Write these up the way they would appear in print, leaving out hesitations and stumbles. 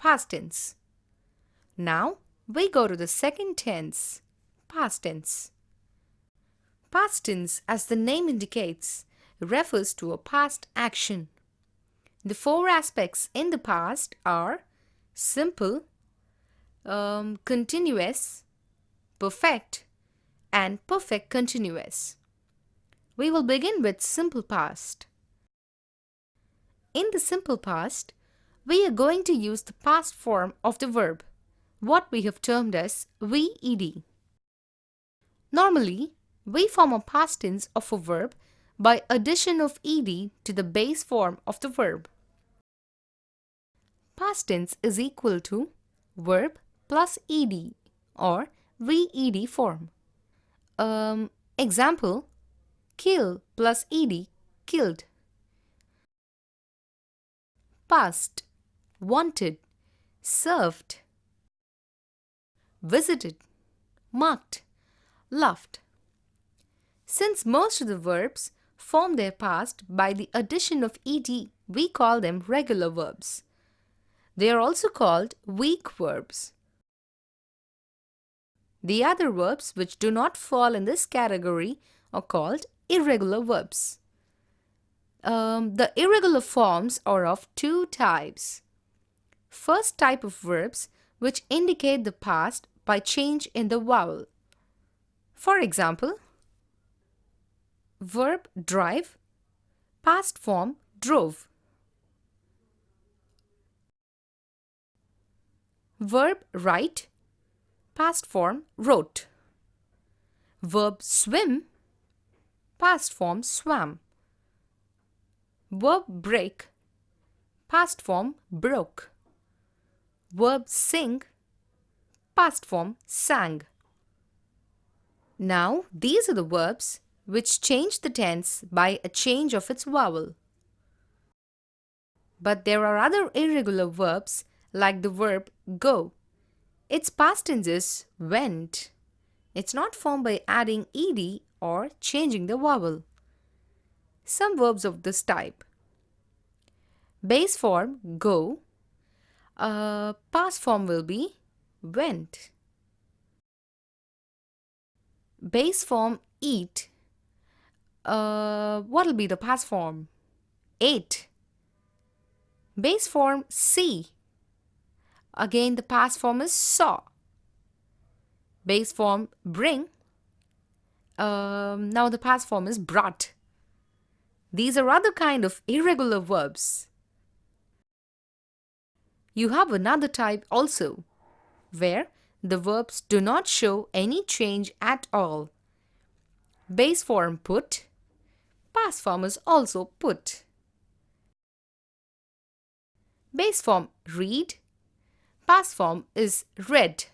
past tense. Now we go to the second tense, past tense. Past tense, as the name indicates, refers to a past action. The four aspects in the past are simple, continuous, perfect, and perfect continuous. We will begin with simple past. In the simple past, we are going to use the past form of the verb, what we have termed as VED. Normally, we form a past tense of a verb by addition of ed to the base form of the verb. Past tense is equal to verb plus ed or VED form. Example, kill plus ed, killed. Past, wanted, served, visited, marked, loved. Since most of the verbs form their past by the addition of ed, we call them regular verbs. They are also called weak verbs. The other verbs which do not fall in this category are called irregular verbs. The irregular forms are of two types. First type of verbs which indicate the past by change in the vowel. For example, verb drive, past form drove. Verb write, past form wrote. Verb swim, past form swam. Verb break, past form broke. Verb sing, past form sang. Now, these are the verbs which change the tense by a change of its vowel. But there are other irregular verbs like the verb go. Its past tense is went. It's not formed by adding ed or changing the vowel. Some verbs of this type. Base form go. Past form will be went. Base form eat. What will be the past form? Ate. Base form see. Again, the past form is saw. Base form bring. Now the past form is brought. These are other kind of irregular verbs. You have another type also, where the verbs do not show any change at all. Base form put. Past form is also put. Base form read. Past form is read.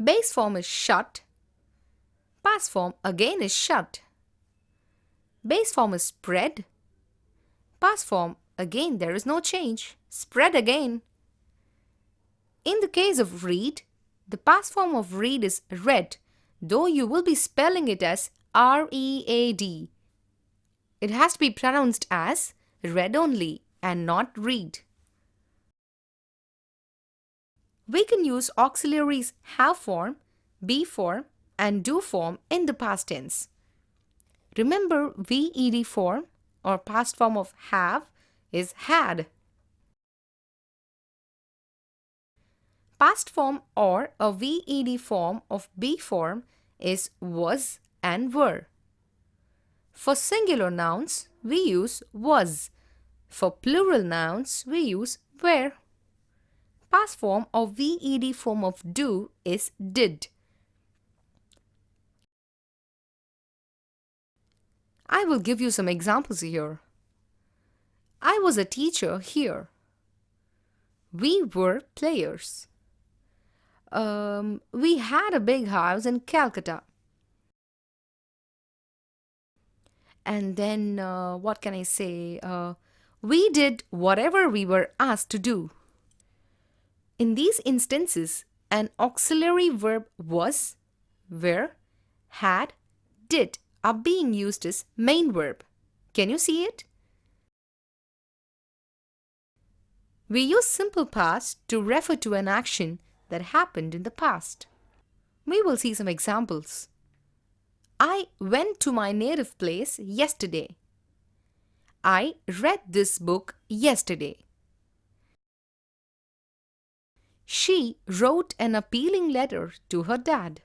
Base form is shut. Past form again is shut. Base form is spread. Past form again there is no change. Spread again. In the case of read, the past form of read is read, though you will be spelling it as R-E-A-D. It has to be pronounced as read only and not read. We can use auxiliaries have form, be form, and do form in the past tense. Remember, VED form or past form of have is had. Past form or a VED form of be form is was and were. For singular nouns, we use was. For plural nouns, we use were. Past form or VED form of do is did. I will give you some examples here. I was a teacher here. We were players. We had a big house in Calcutta. And then, what can I say? We did whatever we were asked to do. In these instances, an auxiliary verb was, were, had, did are being used as main verb. Can you see it? We use simple past to refer to an action that happened in the past. We will see some examples. I went to my native place yesterday. I read this book yesterday. She wrote an appealing letter to her dad.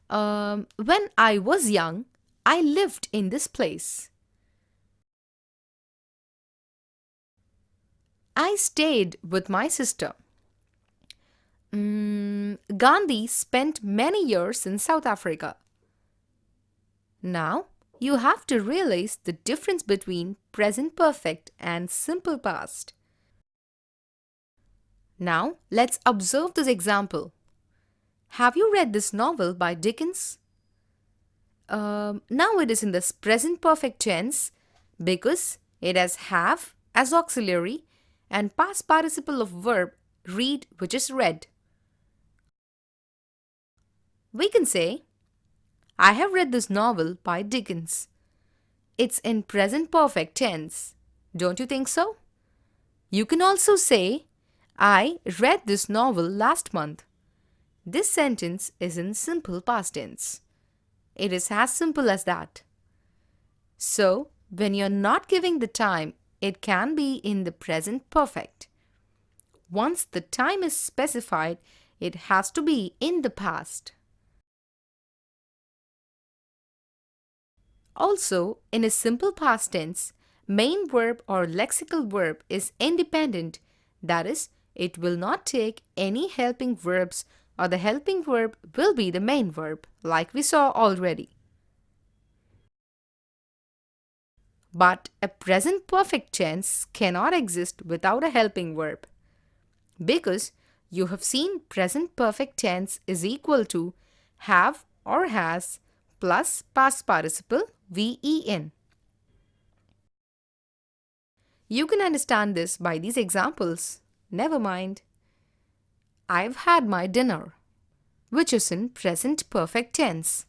When I was young, I lived in this place. I stayed with my sister. Gandhi spent many years in South Africa. Now, you have to realize the difference between present perfect and simple past. Now, let's observe this example. Have you read this novel by Dickens? Now it is in the present perfect tense because it has have as auxiliary and past participle of verb read, which is read. We can say, I have read this novel by Dickens. It's in present perfect tense. Don't you think so? You can also say, I read this novel last month. This sentence is in simple past tense. It is as simple as that. So, when you're not giving the time, it can be in the present perfect. Once the time is specified, it has to be in the past. Also, in a simple past tense, main verb or lexical verb is independent. That is, it will not take any helping verbs or the helping verb will be the main verb, like we saw already. But a present perfect tense cannot exist without a helping verb. Because you have seen present perfect tense is equal to have or has plus past participle VEN. You can understand this by these examples. Never mind. I've had my dinner, which is in present perfect tense.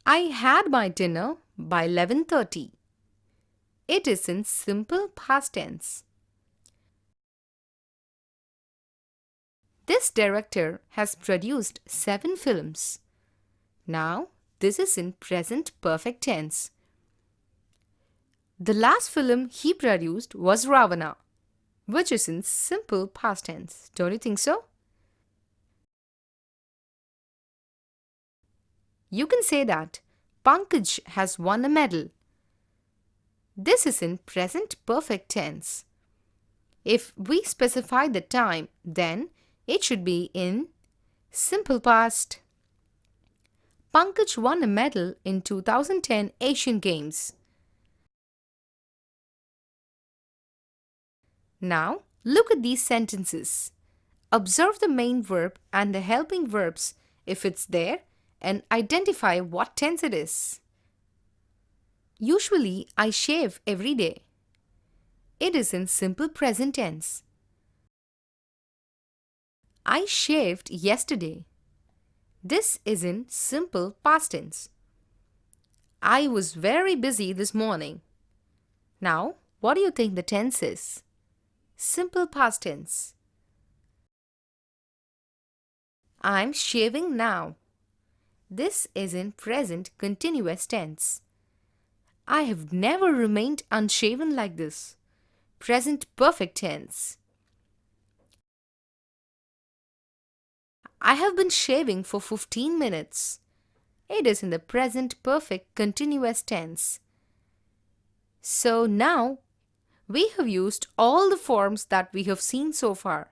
I had my dinner by 11:30. It is in simple past tense. This director has produced 7 films. Now, this is in present perfect tense. The last film he produced was Ravana, which is in simple past tense. Don't you think so? You can say that Pankaj has won a medal. This is in present perfect tense. If we specify the time, then it should be in simple past. Pankaj won a medal in 2010 Asian Games. Now, look at these sentences. Observe the main verb and the helping verbs if it's there and identify what tense it is. Usually, I shave every day. It is in simple present tense. I shaved yesterday. This is in simple past tense. I was very busy this morning. Now, what do you think the tense is? Simple past tense. I'm shaving now. This is in present continuous tense. I have never remained unshaven like this. Present perfect tense. I have been shaving for 15 minutes. It is in the present perfect continuous tense. So now, we have used all the forms that we have seen so far.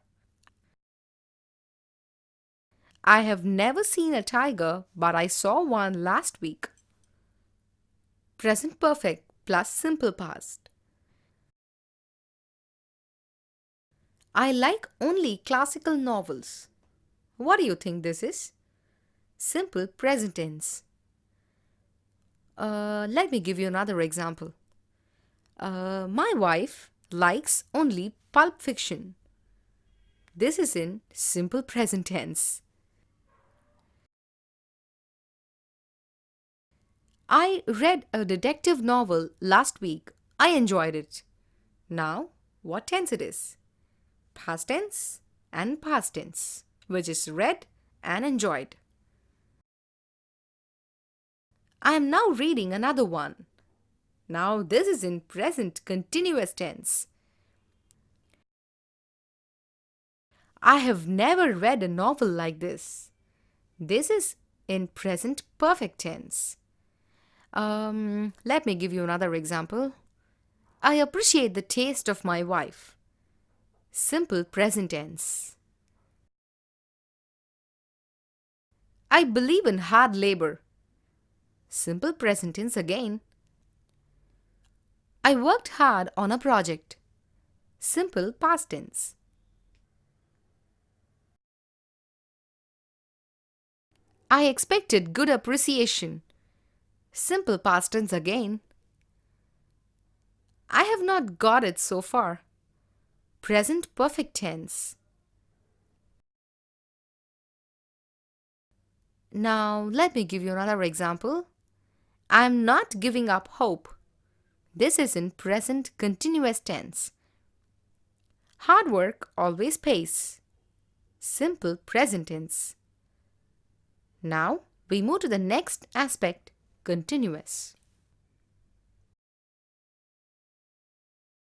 I have never seen a tiger, but I saw one last week. Present perfect plus simple past. I like only classical novels. What do you think this is? Simple present tense. Let me give you another example. My wife likes only pulp fiction. This is in simple present tense. I read a detective novel last week. I enjoyed it. Now, what tense it is. Past tense and past tense, which is read and enjoyed. I am now reading another one. Now this is in present continuous tense. I have never read a novel like this. This is in present perfect tense. Let me give you another example. I appreciate the taste of my wife. Simple present tense. I believe in hard labor. Simple present tense again. I worked hard on a project. Simple past tense. I expected good appreciation. Simple past tense again. I have not got it so far. Present perfect tense. Now, let me give you another example. I am not giving up hope. This is in present continuous tense. Hard work always pays. Simple present tense. Now, we move to the next aspect, continuous.